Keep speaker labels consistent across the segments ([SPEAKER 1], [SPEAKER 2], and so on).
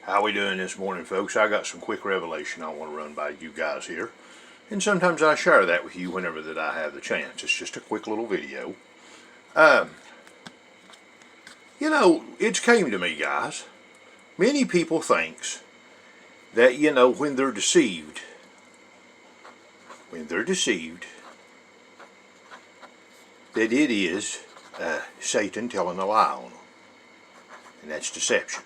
[SPEAKER 1] How we doing this morning, folks? I got some quick revelation I want to run by you guys here. And sometimes I share that with you whenever that I have the chance. It's just a quick little video. It's came to me, guys. Many people thinks that, when they're deceived, that it is Satan telling a lie on them. And that's deception.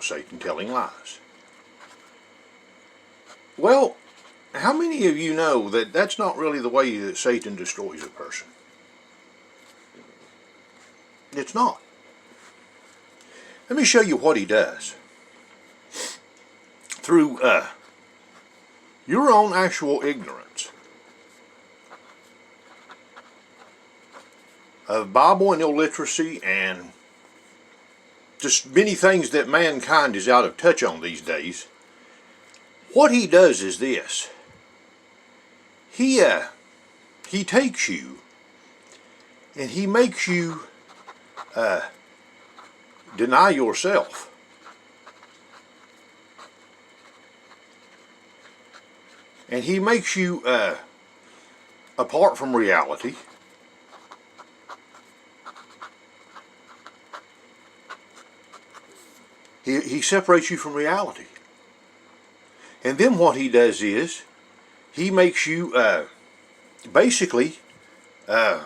[SPEAKER 1] Satan telling lies. Well, how many of you know that that's not really the way that Satan destroys a person? It's not. Let me show you what he does. Through your own actual ignorance of Bible and illiteracy and just many things that mankind is out of touch on these days. What he does is this. He takes you and he makes you deny yourself. And he makes you apart from reality. He separates you from reality. And then what he does is, he makes you basically a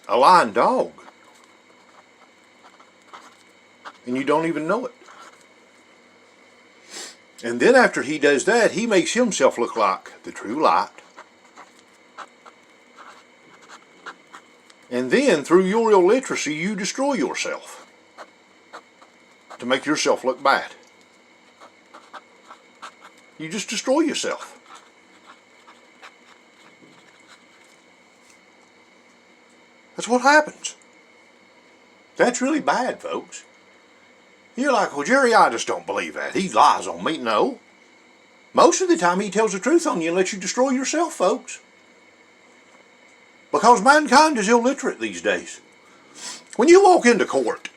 [SPEAKER 1] lying dog. And you don't even know it. And then after he does that, he makes himself look like the true light. And then through your illiteracy, you destroy yourself to make yourself look bad. You just destroy yourself. That's what happens. That's really bad, folks. You're like, well, Jerry, I just don't believe that. He lies on me. No. Most of the time he tells the truth on you and lets you destroy yourself, folks. Because mankind is illiterate these days. When you walk into court,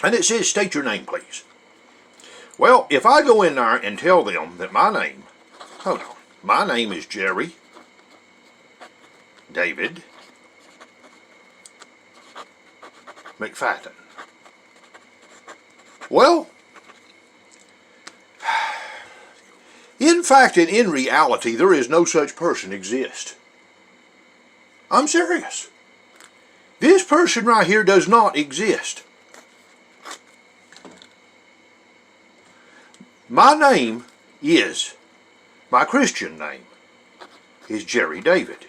[SPEAKER 1] and it says, state your name, please. Well, if I go in there and tell them that my name is Jerry David McFadden. Well, in fact and in reality, there is no such person exist. I'm serious. This person right here does not exist. My name is, my Christian name is Jerry David.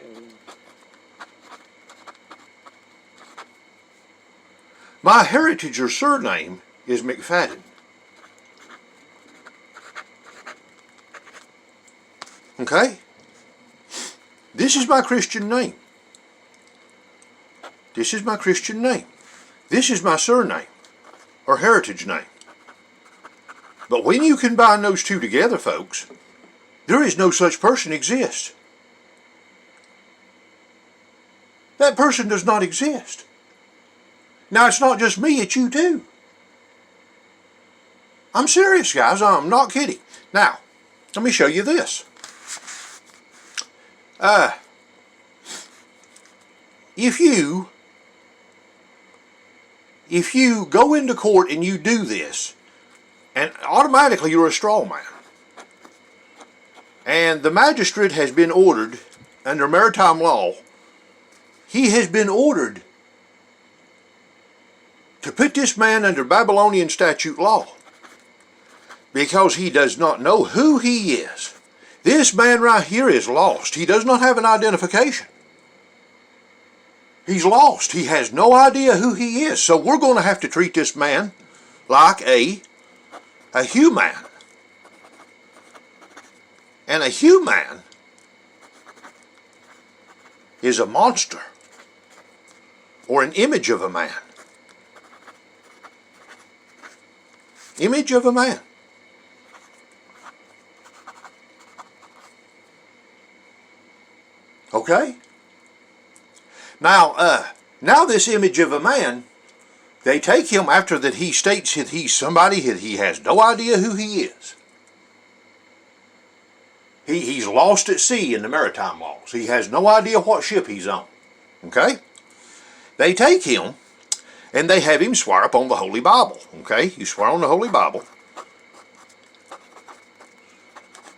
[SPEAKER 1] My heritage or surname is McFadden. Okay? This is my Christian name. This is my Christian name. This is my surname or heritage name. But when you combine those two together, folks, there is no such person exists. That person does not exist. Now, it's not just me, it's you too. I'm serious, guys. I'm not kidding. Now, let me show you this. If you go into court and you do this, and automatically you're a straw man. And the magistrate has been ordered, under maritime law, he has been ordered to put this man under Babylonian statute law. Because he does not know who he is. This man right here is lost. He does not have an identification. He's lost. He has no idea who he is. So we're going to have to treat this man like a human. And a human is a monster or an image of a man. Image of a man. Okay? Now this image of a man They take him after that he states that he's somebody that he has no idea who he is. He's lost at sea in the maritime laws. He has no idea what ship he's on. Okay? They take him and they have him swear upon the Holy Bible. Okay? You swear on the Holy Bible.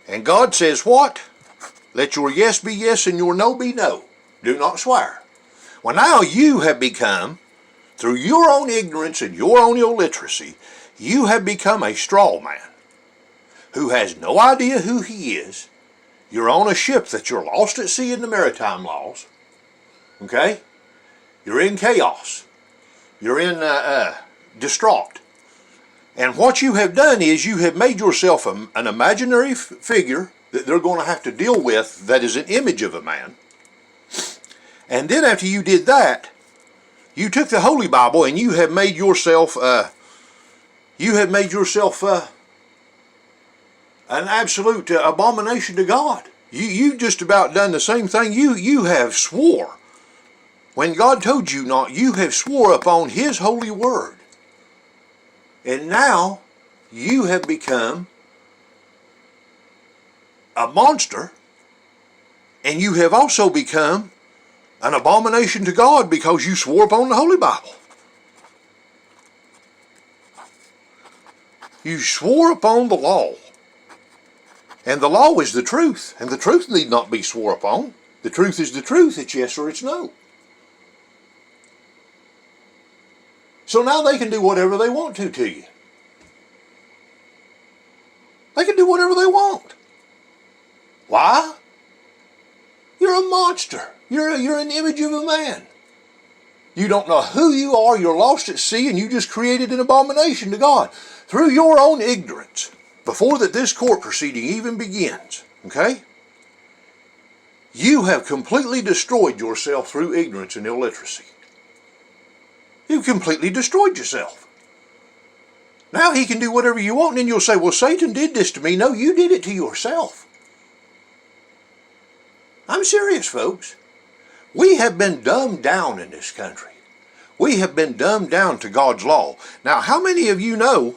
[SPEAKER 1] And God says what? Let your yes be yes and your no be no. Do not swear. Well, now you have become, through your own ignorance and your own illiteracy, you have become a straw man who has no idea who he is. You're on a ship that you're lost at sea in the maritime laws. Okay? You're in chaos. You're in distraught. And what you have done is you have made yourself an imaginary figure that they're going to have to deal with that is an image of a man. And then after you did that, you took the Holy Bible and you have made yourself an absolute abomination to God. You just about done the same thing. You have swore. When God told you not, you have swore upon His holy word. And now you have become a monster, and you have also become an abomination to God because you swore upon the Holy Bible. You swore upon the law. And the law is the truth. And the truth need not be swore upon. The truth is the truth. It's yes or it's no. So now they can do whatever they want to you. They can do whatever they want. Why? You're a monster. You're an image of a man. You don't know who you are. You're lost at sea, and you just created an abomination to God through your own ignorance. Before that this court proceeding even begins, okay? You have completely destroyed yourself through ignorance and illiteracy. You've completely destroyed yourself. Now he can do whatever you want, and then you'll say, well, Satan did this to me. No, you did it to yourself. I'm serious, folks. We have been dumbed down in this country. We have been dumbed down to God's law. Now, how many of you know,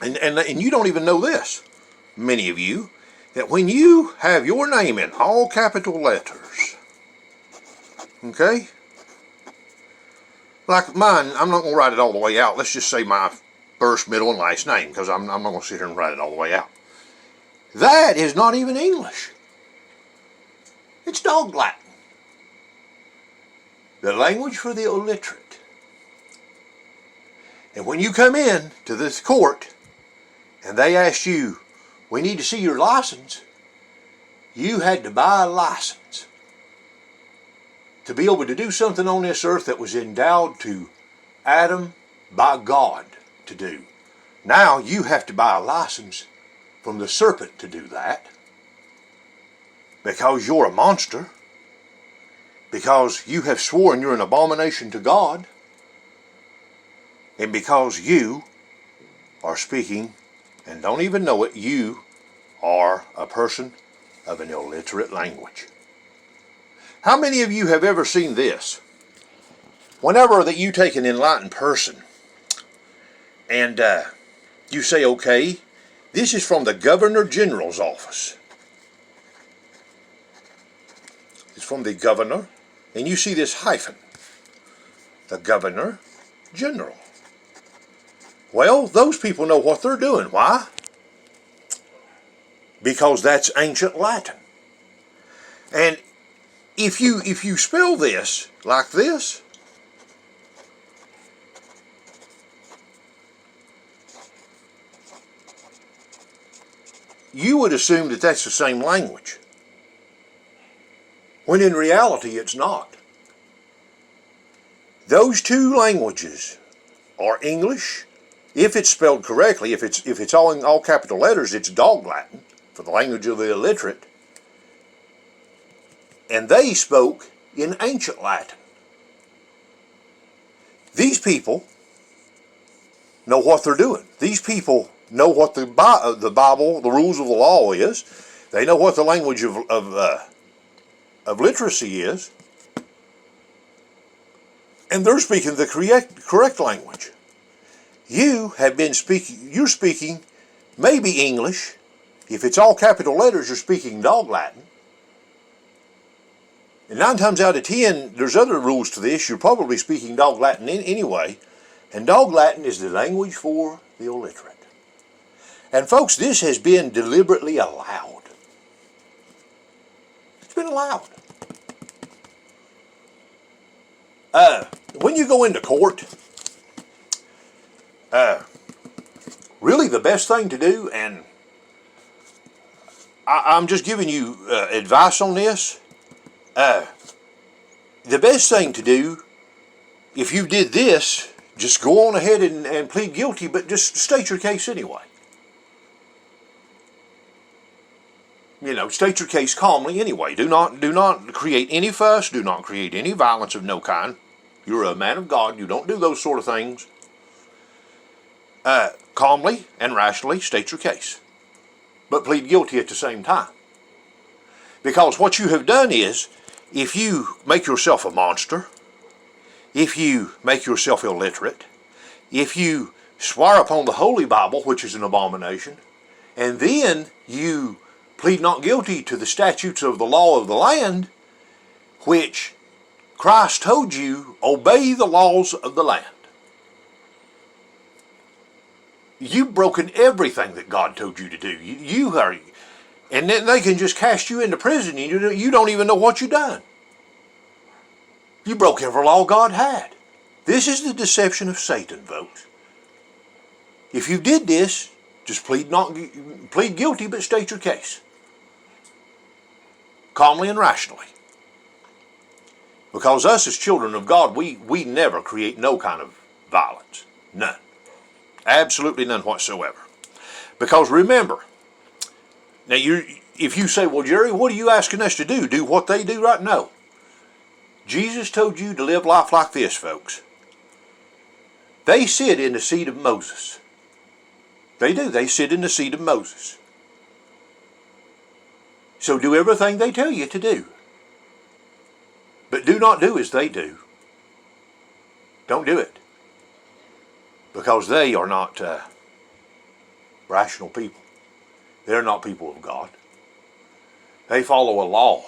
[SPEAKER 1] and you don't even know this, many of you, that when you have your name in all capital letters, okay, like mine, I'm not going to write it all the way out. Let's just say my first, middle, and last name, because I'm not going to sit here and write it all the way out. That is not even English. It's dog Latin. The language for the illiterate. And when you come in to this court and they ask you, we need to see your license, you had to buy a license to be able to do something on this earth that was endowed to Adam by God to do. Now you have to buy a license from the serpent to do that, because you're a monster, because you have sworn you're an abomination to God, and because you are speaking and don't even know it, you are a person of an illiterate language. How many of you have ever seen this? Whenever that you take an enlightened person and you say, okay, this is from the Governor General's office. It's from the Governor, and you see this hyphen, the Governor General. Well, those people know what they're doing. Why? Because that's ancient Latin. And if you spell this like this, you would assume that that's the same language, when in reality it's not. Those two languages are English. If it's spelled correctly, if it's all in all capital letters, it's dog Latin for the language of the illiterate. And they spoke in ancient Latin. These people know what they're doing. These people know what the Bible, the rules of the law is. They know what the language of literacy is. and they're speaking the correct language. You're speaking maybe English. If it's all capital letters, you're speaking Dog Latin. And 9 times out of 10, there's other rules to this. You're probably speaking Dog Latin anyway. And Dog Latin is the language for the illiterate. And folks, this has been deliberately allowed. It's been allowed. When you go into court, really the best thing to do, and I'm just giving you advice on this, the best thing to do, if you did this, just go on ahead and plead guilty, but just state your case anyway. You know, state your case calmly anyway. Do not create any fuss. Do not create any violence of no kind. You're a man of God. You don't do those sort of things. Calmly and rationally state your case, but plead guilty at the same time. Because what you have done is, if you make yourself a monster, if you make yourself illiterate, if you swear upon the Holy Bible, which is an abomination, and then you plead not guilty to the statutes of the law of the land, which Christ told you, obey the laws of the land. You've broken everything that God told you to do. You are, and then they can just cast you into prison and you don't even know what you've done. You broke every law God had. This is the deception of Satan, folks. If you did this, just plead guilty, but state your case calmly and rationally. Because us as children of God, we never create no kind of violence. None. Absolutely none whatsoever. Because remember, now if you say, well, Jerry, what are you asking us to do? Do what they do right now? Jesus told you to live life like this, folks. They sit in the seat of Moses. They do. They sit in the seat of Moses. So do everything they tell you to do. But do not do as they do. Don't do it. Because they are not rational people. They're not people of God. They follow a law,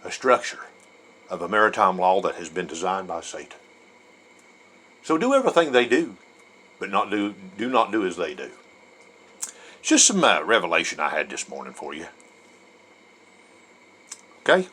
[SPEAKER 1] a structure of a maritime law that has been designed by Satan. So do everything they do, but do not do as they do. It's just some revelation I had this morning for you. Okay?